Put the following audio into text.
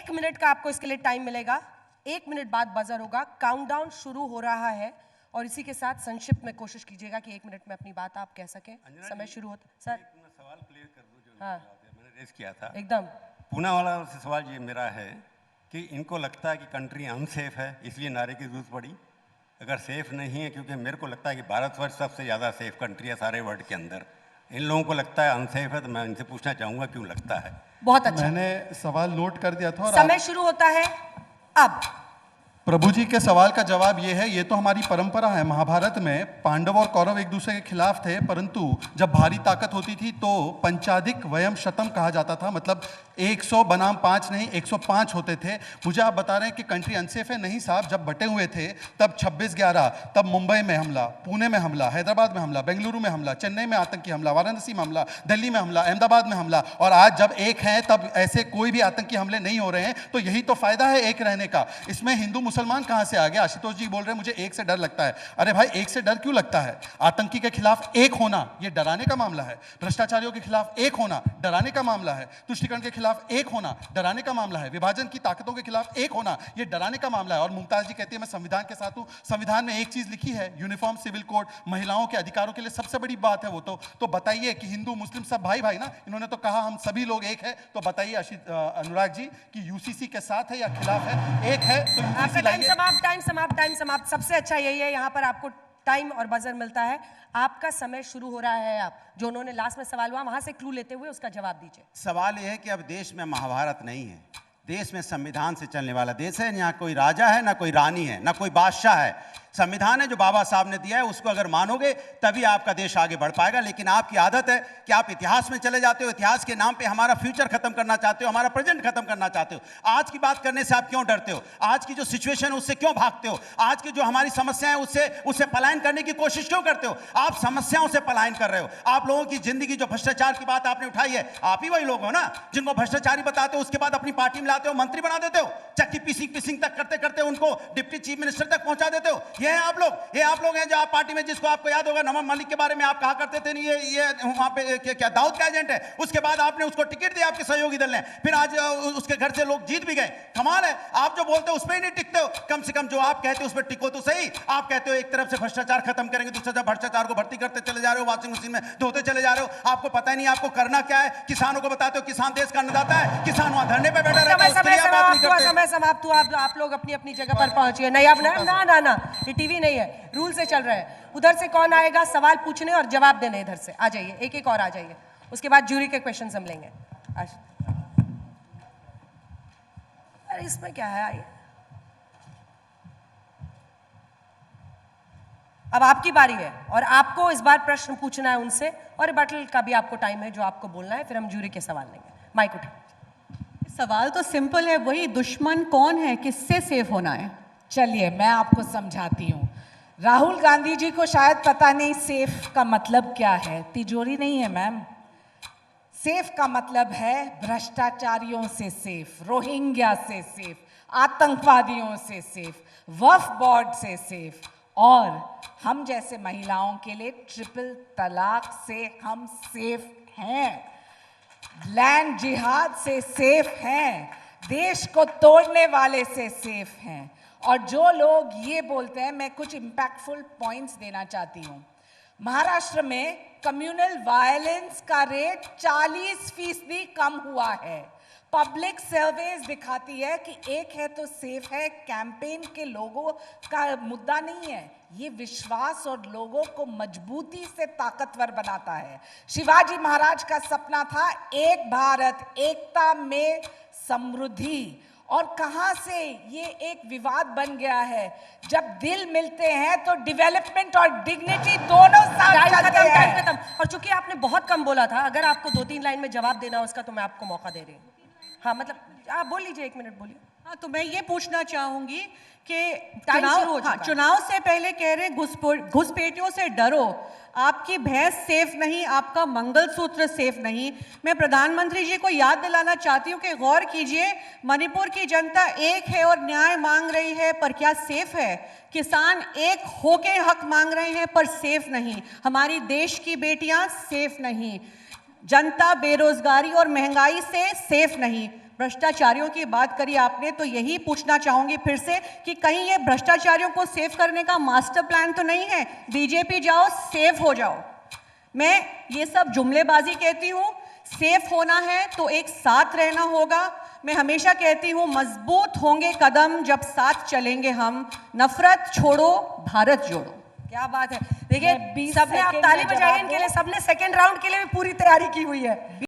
1 minute का आपको इसके लिए टाइम मिलेगा। 1 मिनट बाद बजर होगा, काउंटडाउन शुरू हो रहा है और इसी के साथ संक्षिप्त में कोशिश कीजिएगा कि 1 मिनट में अपनी बात आप कह सकें। समय शुरू होता सर। सवाल क्लियर कर दूं जो मैंने रेज किया था एकदम। पूना वाला से सवाल ये मेरा है कि इनको लगता है कि कंट्री अनसेफ है इसलिए नारे की जरूरत पड़ी। अगर सेफ नहीं है, क्योंकि मेरे को लगता है कि भारतवर्ष सबसे ज़्यादा सेफ कंट्री है सारे वर्ल्ड के अंदर, इन लोगों को लगता है अनसेफ है, तो मैं इनसे पूछना चाहूँगा क्यों लगता है। बहुत अच्छा, मैंने सवाल नोट कर दिया था और समय शुरू होता है अब। प्रभु जी के सवाल का जवाब ये है, ये तो हमारी परंपरा है। महाभारत में पांडव और कौरव एक दूसरे के खिलाफ थे, परंतु जब भारी ताकत होती थी तो पंचाधिक वयम शतम कहा जाता था, मतलब 100 बनाम 5 नहीं 105 होते थे। मुझे आप बता रहे हैं कि कंट्री अनसेफ है? नहीं साहब, जब बटे हुए थे तब 26/11, तब मुंबई में हमला, पुणे में हमला, हैदराबाद में हमला, बेंगलुरु में हमला, चेन्नई में आतंकी हमला, वाराणसी में हमला, दिल्ली में हमला, अहमदाबाद में हमला, और आज जब एक हैं तब ऐसे कोई भी आतंकी हमले नहीं हो रहे हैं। तो यही तो फायदा है एक रहने का। इसमें हिंदू मुसलमान कहां से आ गया? आशुतोष जी बोल रहे हैं मुझे एक से डर लगता है। अरे भाई, एक से डर क्यों लगता है? आतंकी के खिलाफ एक होना यह डराने का मामला है, भ्रष्टाचारियों के खिलाफ एक होना डराने का मामला है, तुष्टिकरण के खिलाफ एक होना डराने का मामला है, विभाजन की ताकतों के खिलाफ एक होना यह डराने का मामला है। और मुमताज जी कहती है मैं संविधान के साथ हूं। संविधान में एक चीज लिखी है, यूनिफॉर्म सिविल कोड, महिलाओं के अधिकारों के लिए सबसे बड़ी बात है वो। तो बताइए कि हिंदू मुस्लिम सब भाई भाई ना, इन्होंने तो कहा हम सभी लोग एक है। तो बताइए अनुराग जी कि यूसीसी के साथ है या खिलाफ है? एक है तो आपका टाइम समाप्त। सबसे अच्छा यही है, यहाँ पर आपको टाइम और बजर मिलता है। आपका समय शुरू हो रहा है। आप जो उन्होंने लास्ट में सवाल हुआ वहां से क्लू लेते हुए उसका जवाब दीजिए। सवाल यह है कि अब देश में महाभारत नहीं है, देश में संविधान से चलने वाला देश है। यहाँ कोई राजा है, ना कोई रानी है, ना कोई बादशाह है। संविधान है जो बाबा साहब ने दिया है, उसको अगर मानोगे तभी आपका देश आगे बढ़ पाएगा। लेकिन आपकी आदत है कि आप इतिहास में चले जाते हो, इतिहास के नाम पे हमारा फ्यूचर खत्म करना चाहते हो, हमारा प्रेजेंट खत्म करना चाहते हो। आज की बात करने से आप क्यों डरते हो? आज की जो सिचुएशन है उससे क्यों भागते हो? आज की जो हमारी समस्या है उससे पलायन करने की कोशिश क्यों करते हो? आप समस्याओं से पलायन कर रहे हो। आप लोगों की जिंदगी, जो भ्रष्टाचार की बात आपने उठाई है, आप ही वही लोग हो ना जिनको भ्रष्टाचारी बताते हो, उसके बाद अपनी पार्टी में लाते हो, मंत्री बना देते हो, चक्की पिसिंग तक करते करते उनको डिप्टी चीफ मिनिस्टर तक पहुंचा देते हो। ये है आप लोग। ये आप लोग हैं जो आप पार्टी में, जिसको आपको याद होगा नवाब मलिक के बारे में आप कहा करते थे नहीं ये वहां पे क्या दाऊद का एजेंट है। उसके बाद आपने उसको टिकट दिया आपके सहयोगी दल ने, फिर आज उसके घर से लोग जीत भी गए। कमाल है, आप जो बोलते हो उस पर ही नहीं टिकते हो। कम से कम जो आप कहते हो उस पर टिको तो सही। आप कहते हो एक तरफ से भ्रष्टाचार खत्म करेंगे, दूसरी तरफ भ्रष्टाचार को भर्ती करते चले जा रहे हो, वॉशिंग मशीन में धोते चले जा रहे हो। आपको पता ही नहीं आपको करना क्या है। किसानों को बताते हो किसान देश का अन्नदाता है, किसान वहां धरने पे बैठा रहता है। समय समाप्त हुआ। आप लोग अपनी अपनी जगह पर पहुंचिए। नहीं अब ना, ये टीवी नहीं है, रूल से चल रहा है। उधर से कौन आएगा सवाल पूछने और जवाब देने? इधर से आ जाइए, एक और आ जाइए। उसके बाद जूरी के क्वेश्चन हम लेंगे। अरे इसमें क्या है? आइए, अब आपकी बारी है और आपको इस बार प्रश्न पूछना है उनसे, और रिबटल का भी आपको टाइम है जो आपको बोलना है, फिर हम जूरी के सवाल लेंगे। माइक उठिए। सवाल तो सिंपल है, वही दुश्मन कौन है, किससे सेफ होना है? चलिए मैं आपको समझाती हूँ। राहुल गांधी जी को शायद पता नहीं सेफ का मतलब क्या है। तिजोरी नहीं है मैम। सेफ का मतलब है भ्रष्टाचारियों से सेफ, रोहिंग्या से सेफ, आतंकवादियों से सेफ, वक्फ बोर्ड से सेफ, और हम जैसे महिलाओं के लिए ट्रिपल तलाक से हम सेफ हैं, लैंड जिहाद से सेफ हैं, देश को तोड़ने वाले से सेफ हैं। और जो लोग ये बोलते हैं, मैं कुछ इम्पैक्टफुल पॉइंट्स देना चाहती हूँ। महाराष्ट्र में कम्युनल वायलेंस का रेट 40% कम हुआ है। पब्लिक सर्वेज दिखाती है कि एक है तो सेफ है कैंपेन के लोगों का मुद्दा नहीं है, ये विश्वास और लोगों को मजबूती से ताकतवर बनाता है। शिवाजी महाराज का सपना था एक भारत, एकता में समृद्धि, और कहां से ये एक विवाद बन गया है। जब दिल मिलते हैं तो डेवलपमेंट और डिग्निटी दोनों साथ चलते हैं। खत्म। और चूंकि आपने बहुत कम बोला था, अगर आपको 2-3 लाइन में जवाब देना हो उसका, तो मैं आपको मौका दे रही हूँ। हाँ, मतलब आप बोल लीजिए, 1 मिनट बोलिए। हाँ, तो मैं ये पूछना चाहूंगी कि चुनाव चुनाव से पहले कह रहे घुसपैठियों से डरो, आपकी भैंस सेफ नहीं, आपका मंगलसूत्र सेफ नहीं। मैं प्रधानमंत्री जी को याद दिलाना चाहती हूँ कि गौर कीजिए, मणिपुर की जनता एक है और न्याय मांग रही है, पर क्या सेफ है? किसान एक होके हक मांग रहे हैं पर सेफ नहीं। हमारी देश की बेटियां सेफ नहीं, जनता बेरोजगारी और महंगाई से सेफ नहीं। भ्रष्टाचारियों की बात करी आपने, तो यही पूछना चाहूंगी फिर से कि कहीं ये भ्रष्टाचारियों को सेव करने का मास्टर प्लान तो नहीं है? बीजेपी जाओ, सेव हो जाओ। मैं ये सब जुमलेबाजी कहती हूँ। सेफ होना है तो एक साथ रहना होगा। मैं हमेशा कहती हूँ मजबूत होंगे कदम जब साथ चलेंगे हम। नफरत छोड़ो, भारत जोड़ो। क्या बात है। मैं देखिए 20 सबने आप सेकंड ताली में बजाई जवाब इनके दूं। लिए, सबने सेकंड राउंड के लिए भी पूरी तैयारी की हुई है।